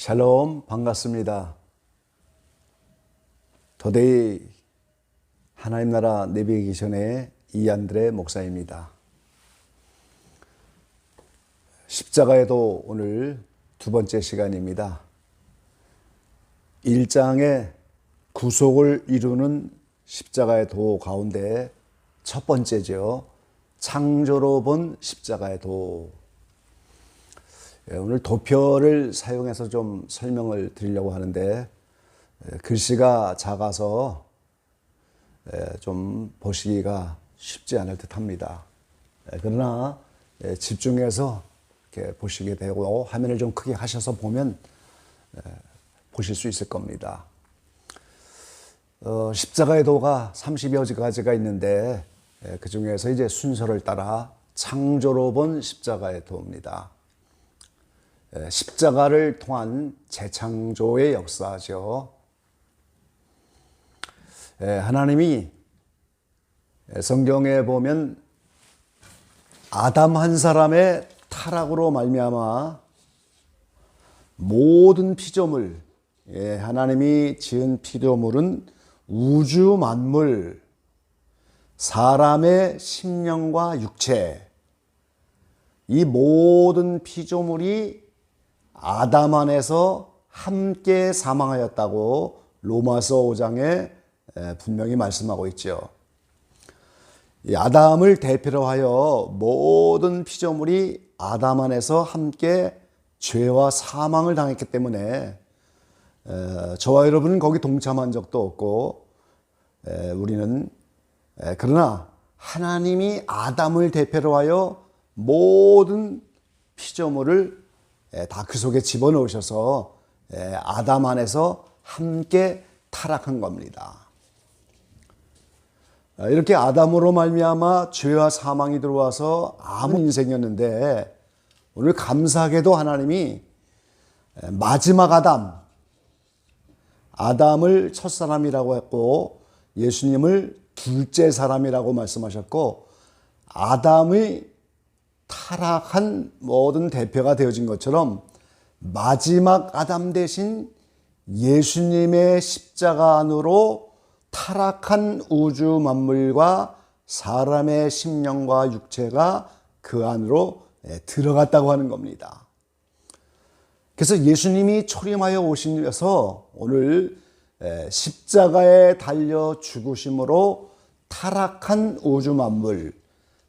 샬롬, 반갑습니다. 도데이 하나님 나라 내비게이션의 이안드레 목사입니다. 십자가에도 오늘 두 번째 시간입니다. 1장의 구속을 이루는 십자가의 도 가운데 첫 번째죠. 창조로 본 십자가의 도. 오늘 도표를 사용해서 좀 설명을 드리려고 하는데 글씨가 작아서 좀 보시기가 쉽지 않을 듯 합니다. 그러나 집중해서 이렇게 보시게 되고 화면을 좀 크게 하셔서 보면 보실 수 있을 겁니다. 십자가의 도가 30여 가지가 있는데 그 중에서 이제 순서를 따라 창조로 본 십자가의 도입니다. 십자가를 통한 재창조의 역사죠. 하나님이 성경에 보면 아담 한 사람의 타락으로 말미암아 모든 피조물, 하나님이 지은 피조물은 우주 만물, 사람의 심령과 육체, 이 모든 피조물이 아담 안에서 함께 사망하였다고 로마서 5장에 분명히 말씀하고 있죠. 이 아담을 대표로 하여 모든 피조물이 아담 안에서 함께 죄와 사망을 당했기 때문에 저와 여러분은 거기 동참한 적도 없고 우리는 그러나 하나님이 아담을 대표로 하여 모든 피조물을 다 그 속에 집어넣으셔서 아담 안에서 함께 타락한 겁니다. 이렇게 아담으로 말미암아 죄와 사망이 들어와서 아무 인생이었는데 오늘 감사하게도 하나님이 마지막 아담을 첫사람이라고 했고 예수님을 둘째 사람이라고 말씀하셨고 아담의 타락한 모든 대표가 되어진 것처럼 마지막 아담 대신 예수님의 십자가 안으로 타락한 우주 만물과 사람의 심령과 육체가 그 안으로 들어갔다고 하는 겁니다. 그래서 예수님이 초림하여 오시면서 오늘 십자가에 달려 죽으심으로 타락한 우주 만물,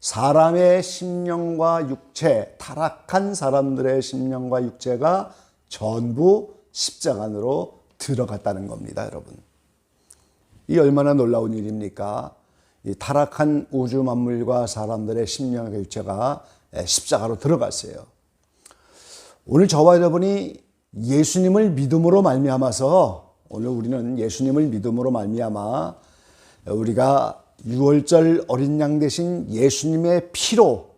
사람의 심령과 육체, 타락한 사람들의 심령과 육체가 전부 십자가 안으로 들어갔다는 겁니다, 여러분. 이 얼마나 놀라운 일입니까? 이 타락한 우주 만물과 사람들의 심령과 육체가 십자가로 들어갔어요. 오늘 저와 여러분이 예수님을 믿음으로 말미암아서 오늘 우리는 예수님을 믿음으로 말미암아 우리가 6월절 어린 양 대신 예수님의 피로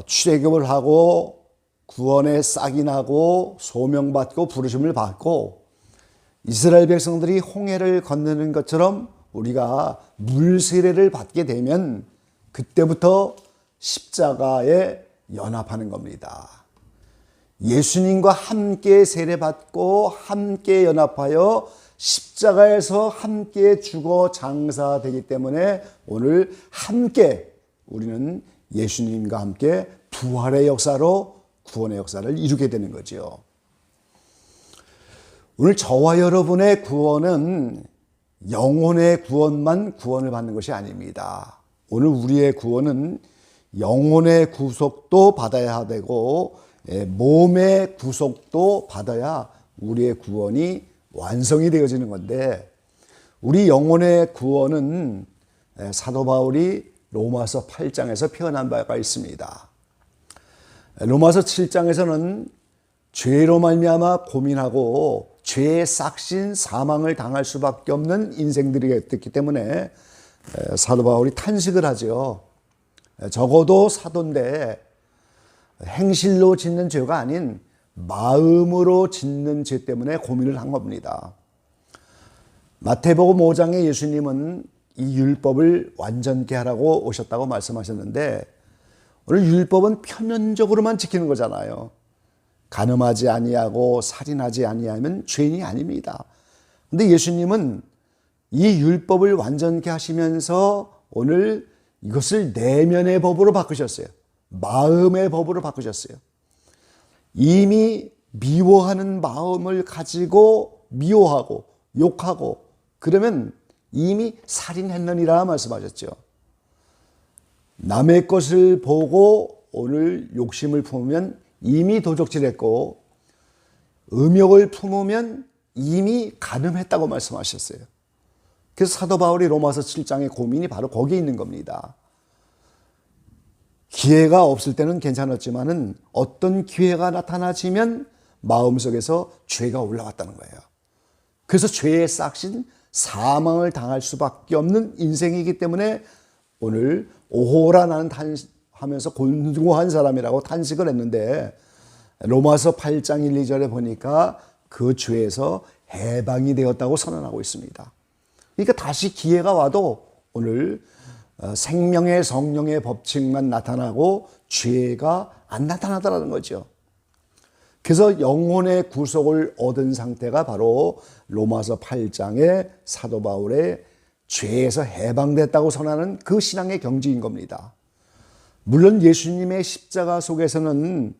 출애굽을 하고 구원의 싹이 나고 소명받고 부르심을 받고 이스라엘 백성들이 홍해를 건너는 것처럼 우리가 물세례를 받게 되면 그때부터 십자가에 연합하는 겁니다. 예수님과 함께 세례받고 함께 연합하여 십자가에서 함께 죽어 장사되기 때문에 오늘 함께 우리는 예수님과 함께 부활의 역사로 구원의 역사를 이루게 되는 거죠. 오늘 저와 여러분의 구원은 영혼의 구원만 구원을 받는 것이 아닙니다. 오늘 우리의 구원은 영혼의 구속도 받아야 되고 몸의 구속도 받아야 우리의 구원이 완성이 되어지는 건데 우리 영혼의 구원은 사도 바울이 로마서 8장에서 표현한 바가 있습니다. 로마서 7장에서는 죄로 말미암아 고민하고 죄의 싹신 사망을 당할 수밖에 없는 인생들이 됐기 때문에 사도 바울이 탄식을 하죠. 적어도 사도인데 행실로 짓는 죄가 아닌 마음으로 짓는 죄 때문에 고민을 한 겁니다. 마태복음 5장에 예수님은 이 율법을 완전케 하라고 오셨다고 말씀하셨는데 오늘 율법은 표면적으로만 지키는 거잖아요. 간음하지 아니하고 살인하지 아니하면 죄인이 아닙니다. 근데 예수님은 이 율법을 완전케 하시면서 오늘 이것을 내면의 법으로 바꾸셨어요. 마음의 법으로 바꾸셨어요. 이미 미워하는 마음을 가지고 미워하고 욕하고 그러면 이미 살인했느니라 말씀하셨죠. 남의 것을 보고 오늘 욕심을 품으면 이미 도적질했고 음욕을 품으면 이미 간음했다고 말씀하셨어요. 그래서 사도 바울이 로마서 7장의 고민이 바로 거기에 있는 겁니다. 기회가 없을 때는 괜찮았지만은 어떤 기회가 나타나지면 마음속에서 죄가 올라왔다는 거예요. 그래서 죄의 싹신 사망을 당할 수밖에 없는 인생이기 때문에 오늘 오호라 나는 하면서 곤고한 사람이라고 탄식을 했는데 로마서 8장 1, 2절에 보니까 그 죄에서 해방이 되었다고 선언하고 있습니다. 그러니까 다시 기회가 와도 오늘 생명의 성령의 법칙만 나타나고 죄가 안 나타나더라는 거죠. 그래서 영혼의 구속을 얻은 상태가 바로 로마서 8장의 사도 바울의 죄에서 해방됐다고 선언하는 그 신앙의 경지인 겁니다. 물론 예수님의 십자가 속에서는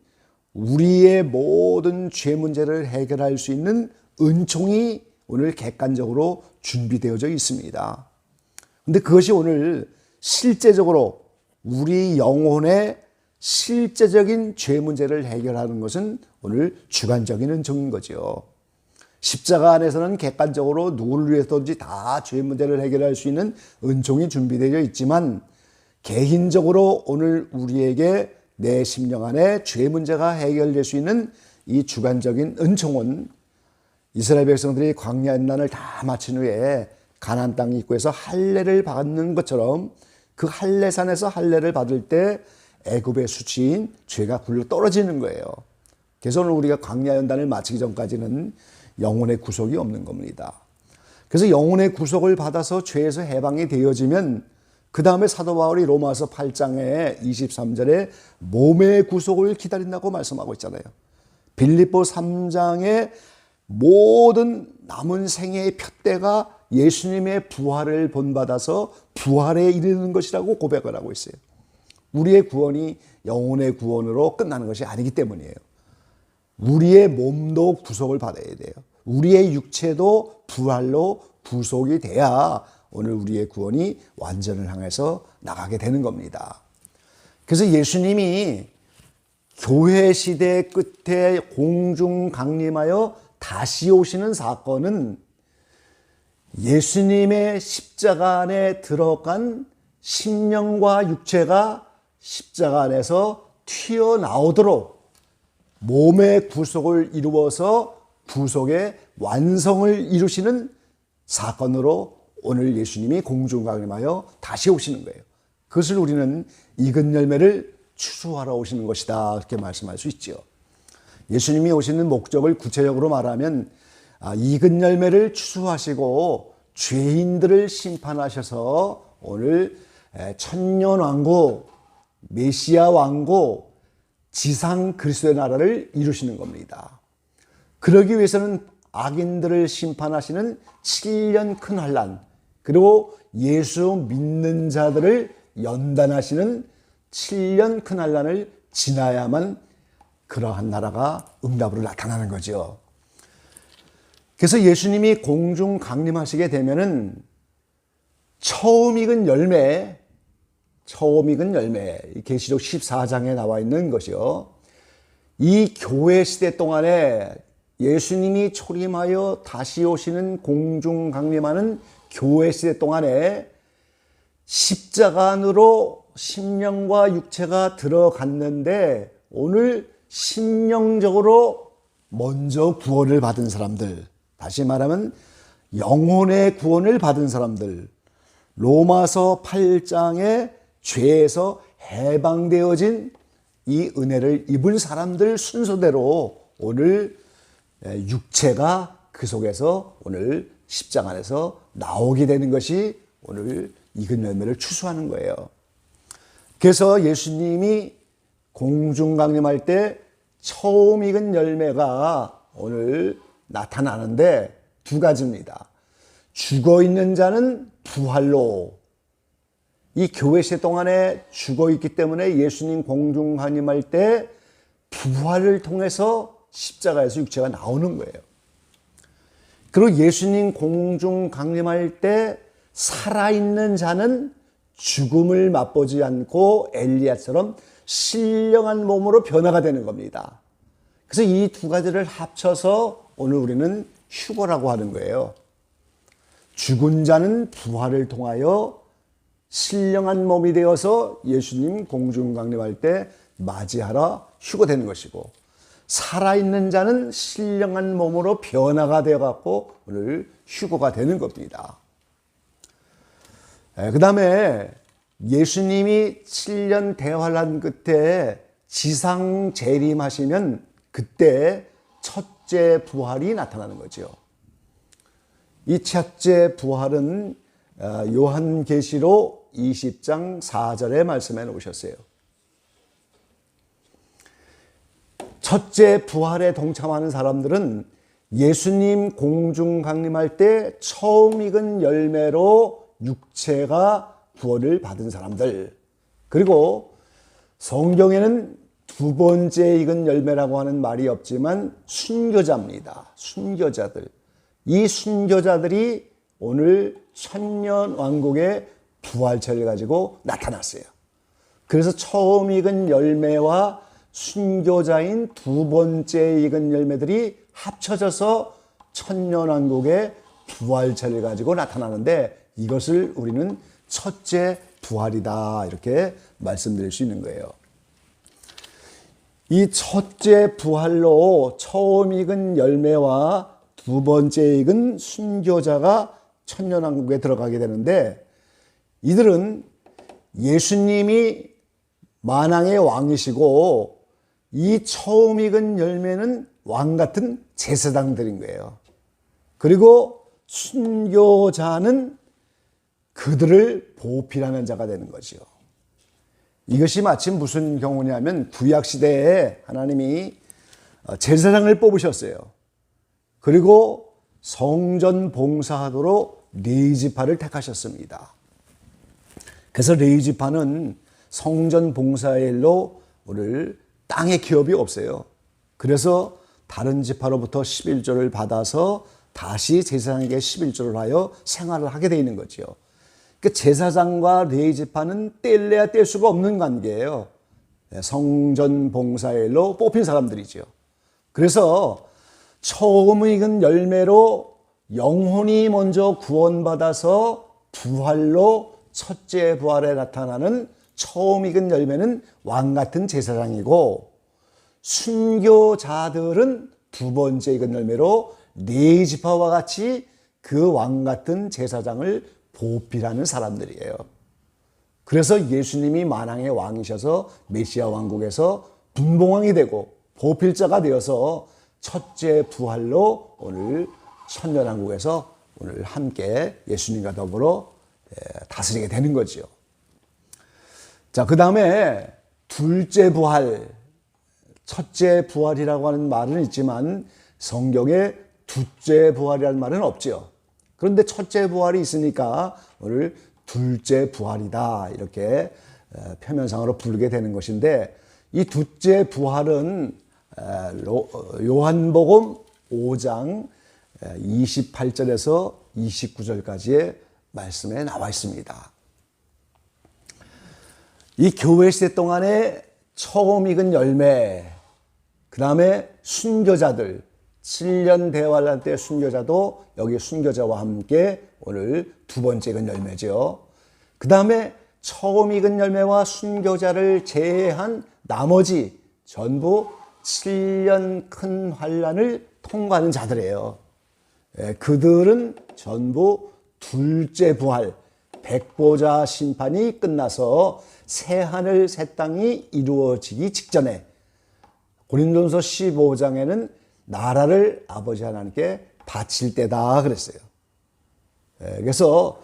우리의 모든 죄 문제를 해결할 수 있는 은총이 오늘 객관적으로 준비되어져 있습니다. 그런데 그것이 오늘 실제적으로 우리 영혼의 실제적인 죄 문제를 해결하는 것은 오늘 주관적인 은총인 거죠. 십자가 안에서는 객관적으로 누구를 위해서든지 다 죄 문제를 해결할 수 있는 은총이 준비되어 있지만 개인적으로 오늘 우리에게 내 심령 안에 죄 문제가 해결될 수 있는 이 주관적인 은총은 이스라엘 백성들이 광야연단을 다 마친 후에 가나안 땅 입구에서 할례를 받는 것처럼 그 할례산에서 할례를 받을 때 애굽의 수치인 죄가 굴러 떨어지는 거예요. 그래서 오늘 우리가 광야연단을 마치기 전까지는 영혼의 구속이 없는 겁니다. 그래서 영혼의 구속을 받아서 죄에서 해방이 되어지면 그 다음에 사도 바울이 로마서 8장의 23절에 몸의 구속을 기다린다고 말씀하고 있잖아요. 빌립보 3장의 모든 남은 생애의 푯대가 예수님의 부활을 본받아서 부활에 이르는 것이라고 고백을 하고 있어요. 우리의 구원이 영혼의 구원으로 끝나는 것이 아니기 때문이에요. 우리의 몸도 구속을 받아야 돼요. 우리의 육체도 부활로 구속이 돼야 오늘 우리의 구원이 완전을 향해서 나가게 되는 겁니다. 그래서 예수님이 교회 시대 끝에 공중 강림하여 다시 오시는 사건은 예수님의 십자가 안에 들어간 심령과 육체가 십자가 안에서 튀어나오도록 몸의 구속을 이루어서 구속의 완성을 이루시는 사건으로 오늘 예수님이 공중강림하여 다시 오시는 거예요. 그것을 우리는 익은 열매를 추수하러 오시는 것이다 이렇게 말씀할 수 있죠. 예수님이 오시는 목적을 구체적으로 말하면 익은 열매를 추수하시고 죄인들을 심판하셔서 오늘 천년왕국 메시아 왕국 지상 그리스도의 나라를 이루시는 겁니다. 그러기 위해서는 악인들을 심판하시는 7년 큰 환난 그리고 예수 믿는 자들을 연단하시는 7년 큰 환난을 지나야만 그러한 나라가 응답으로 나타나는 거죠. 그래서 예수님이 공중 강림하시게 되면은 처음 익은 열매 계시록 14장에 나와 있는 것이요. 이 교회 시대 동안에 예수님이 초림하여 다시 오시는 공중 강림하는 교회 시대 동안에 십자가 안으로 심령과 육체가 들어갔는데 오늘 심령적으로 먼저 구원을 받은 사람들, 다시 말하면 영혼의 구원을 받은 사람들, 로마서 8장의 죄에서 해방되어진 이 은혜를 입은 사람들 순서대로 오늘 육체가 그 속에서 오늘 십자가 안에서 나오게 되는 것이 오늘 익은 열매를 추수하는 거예요. 그래서 예수님이 공중강림할 때 처음 익은 열매가 오늘 나타나는데 두 가지입니다. 죽어 있는 자는 부활로, 이 교회 시대 동안에 죽어 있기 때문에 예수님 공중 강림할 때 부활을 통해서 십자가에서 육체가 나오는 거예요. 그리고 예수님 공중 강림할 때 살아있는 자는 죽음을 맛보지 않고 엘리야처럼 신령한 몸으로 변화가 되는 겁니다. 그래서 이 두 가지를 합쳐서 오늘 우리는 휴거라고 하는 거예요. 죽은 자는 부활을 통하여 신령한 몸이 되어서 예수님 공중 강림할 때 맞이하러 휴거되는 것이고, 살아있는 자는 신령한 몸으로 변화가 되어갖고 오늘 휴거가 되는 겁니다. 그 다음에 예수님이 7년 대환란 끝에 지상 재림하시면 그때 첫째 부활이 나타나는 거죠. 이 첫째 부활은 요한계시록 20장 4절의 말씀에 놓으셨어요. 첫째 부활에 동참하는 사람들은 예수님 공중 강림할 때 처음 익은 열매로 육체가 구원을 받은 사람들, 그리고 성경에는 두 번째 익은 열매라고 하는 말이 없지만 순교자입니다. 순교자들. 이 순교자들이 오늘 천년왕국의 부활체를 가지고 나타났어요. 그래서 처음 익은 열매와 순교자인 두 번째 익은 열매들이 합쳐져서 천년왕국의 부활체를 가지고 나타나는데, 이것을 우리는 첫째 부활이다 이렇게 말씀드릴 수 있는 거예요. 이 첫째 부활로 처음 익은 열매와 두 번째 익은 순교자가 천년왕국에 들어가게 되는데, 이들은 예수님이 만왕의 왕이시고 이 처음 익은 열매는 왕 같은 제사장들인 거예요. 그리고 순교자는 그들을 보필하는 자가 되는 거지요. 이것이 마침 무슨 경우냐면 구약시대에 하나님이 제사장을 뽑으셨어요. 그리고 성전 봉사하도록 레위지파를 택하셨습니다. 그래서 레위지파는 성전 봉사의 일로 오늘 땅의 기업이 없어요. 그래서 다른 지파로부터 11조를 받아서 다시 제사장에게 11조를 하여 생활을 하게 되어 있는 거죠. 그 제사장과 레위지파는 뗄래야 뗄 수가 없는 관계예요. 성전 봉사의 일로 뽑힌 사람들이죠. 그래서 처음 익은 열매로 영혼이 먼저 구원받아서 부활로 첫째 부활에 나타나는 처음 익은 열매는 왕 같은 제사장이고, 순교자들은 두 번째 익은 열매로 레위지파와 같이 그 왕 같은 제사장을 보필하는 사람들이에요. 그래서 예수님이 만왕의 왕이셔서 메시아 왕국에서 분봉왕이 되고 보필자가 되어서 첫째 부활로 오늘 천년왕국에서 오늘 함께 예수님과 더불어 다스리게 되는 거지요. 자, 그 다음에 둘째 부활, 첫째 부활이라고 하는 말은 있지만 성경에 둘째 부활이라는 말은 없죠. 그런데 첫째 부활이 있으니까 오늘 둘째 부활이다 이렇게 표면상으로 부르게 되는 것인데, 이 둘째 부활은 요한복음 5장 28절에서 29절까지의 말씀에 나와 있습니다. 이 교회 시대 동안에 처음 익은 열매, 그 다음에 순교자들, 7년 대환란 때 순교자도 여기 순교자와 함께 오늘 두 번째 익은 열매죠. 그 다음에 처음 익은 열매와 순교자를 제외한 나머지 전부 7년 큰 환란을 통과하는 자들이에요. 그들은 전부 둘째 부활, 백보자 심판이 끝나서 새하늘 새 땅이 이루어지기 직전에, 고린도전서 15장에는 나라를 아버지 하나님께 바칠 때다 그랬어요. 그래서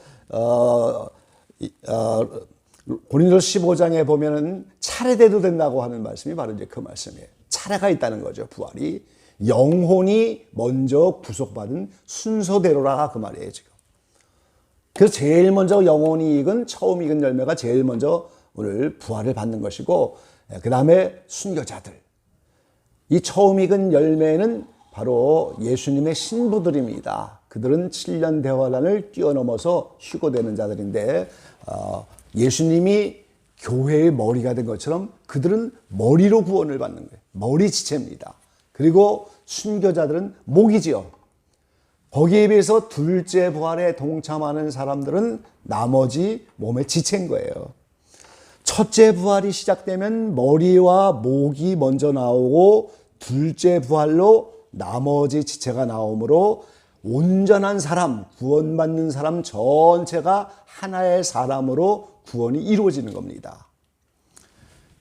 고린도서 15장에 보면은 차례대도 된다고 하는 말씀이 바로 이제 그 말씀이에요. 차례가 있다는 거죠. 부활이 영혼이 먼저 구속받은 순서대로라 그 말이에요 지금. 그래서 제일 먼저 영혼이 익은 처음 익은 열매가 제일 먼저 오늘 부활을 받는 것이고, 그 다음에 순교자들. 이 처음 익은 열매는 바로 예수님의 신부들입니다. 그들은 7년 대환란을 뛰어넘어서 휴거되는 자들인데, 예수님이 교회의 머리가 된 것처럼 그들은 머리로 구원을 받는 거예요. 머리 지체입니다. 그리고 순교자들은 목이지요. 거기에 비해서 둘째 부활에 동참하는 사람들은 나머지 몸의 지체인 거예요. 첫째 부활이 시작되면 머리와 목이 먼저 나오고, 둘째 부활로 나머지 지체가 나오므로 온전한 사람, 구원받는 사람 전체가 하나의 사람으로 구원이 이루어지는 겁니다.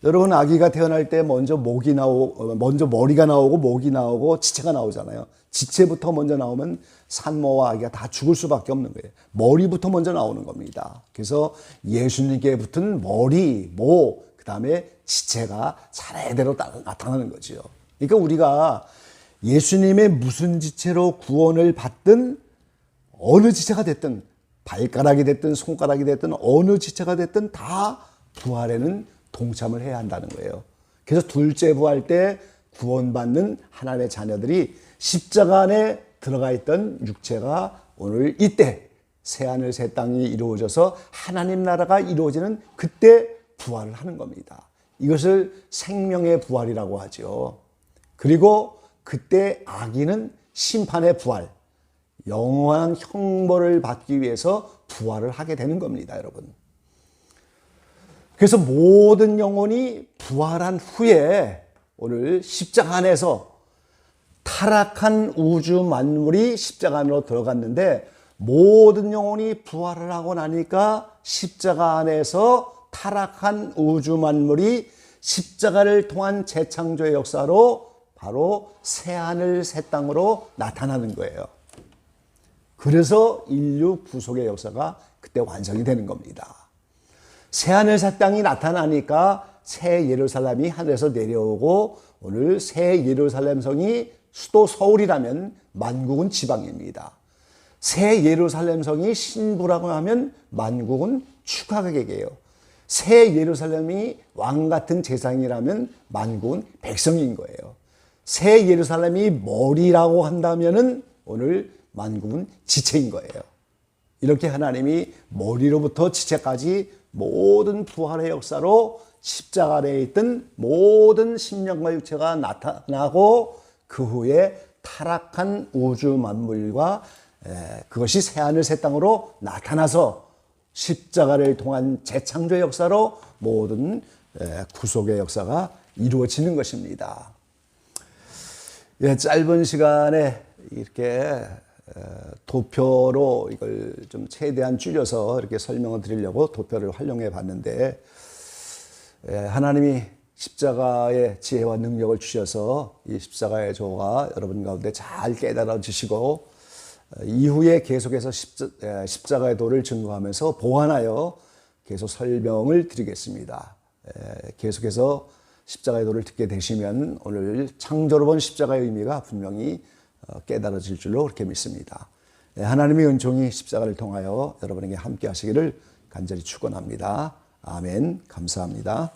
여러분, 아기가 태어날 때 먼저 머리가 나오고 목이 나오고 지체가 나오잖아요. 지체부터 먼저 나오면 산모와 아기가 다 죽을 수밖에 없는 거예요. 머리부터 먼저 나오는 겁니다. 그래서 예수님께 붙은 머리, 목, 그 다음에 지체가 차례대로 나타나는 거죠. 그러니까 우리가 예수님의 무슨 지체로 구원을 받든, 어느 지체가 됐든, 발가락이 됐든 손가락이 됐든 어느 지체가 됐든 다 부활에는 동참을 해야 한다는 거예요. 그래서 둘째 부활 때 구원받는 하나님의 자녀들이 십자가 안에 들어가 있던 육체가 오늘 이때 새하늘 새 땅이 이루어져서 하나님 나라가 이루어지는 그때 부활을 하는 겁니다. 이것을 생명의 부활이라고 하죠. 그리고 그때 아기는 심판의 부활, 영원한 형벌을 받기 위해서 부활을 하게 되는 겁니다, 여러분. 그래서 모든 영혼이 부활한 후에 오늘 십자가 안에서 타락한 우주 만물이 십자가 안으로 들어갔는데, 모든 영혼이 부활을 하고 나니까 십자가 안에서 타락한 우주 만물이 십자가를 통한 재창조의 역사로 바로 새하늘 새 땅으로 나타나는 거예요. 그래서 인류 구속의 역사가 그때 완성이 되는 겁니다. 새하늘 새 땅이 나타나니까 새 예루살렘이 하늘에서 내려오고, 오늘 새 예루살렘 성이 수도 서울이라면 만국은 지방입니다. 새 예루살렘 성이 신부라고 하면 만국은 축하객이에요. 새 예루살렘이 왕 같은 재상이라면 만국은 백성인 거예요. 새 예루살렘이 머리라고 한다면은 오늘 만국은 지체인 거예요. 이렇게 하나님이 머리로부터 지체까지 모든 부활의 역사로 십자가 아래에 있던 모든 심령과 육체가 나타나고, 그 후에 타락한 우주 만물과 그것이 새하늘 새 땅으로 나타나서 십자가를 통한 재창조의 역사로 모든 구속의 역사가 이루어지는 것입니다. 짧은 시간에 이렇게 도표로 이걸 좀 최대한 줄여서 이렇게 설명을 드리려고 도표를 활용해 봤는데, 하나님이 십자가의 지혜와 능력을 주셔서 이 십자가의 조가 여러분 가운데 잘 깨달아지시고, 이후에 계속해서 십자가의 도를 증거하면서 보완하여 계속 설명을 드리겠습니다. 계속해서 십자가의 도를 듣게 되시면 오늘 창조로 본 십자가의 의미가 분명히 깨달아질 줄로 그렇게 믿습니다. 하나님의 은총이 십자가를 통하여 여러분에게 함께 하시기를 간절히 축원합니다. 아멘. 감사합니다.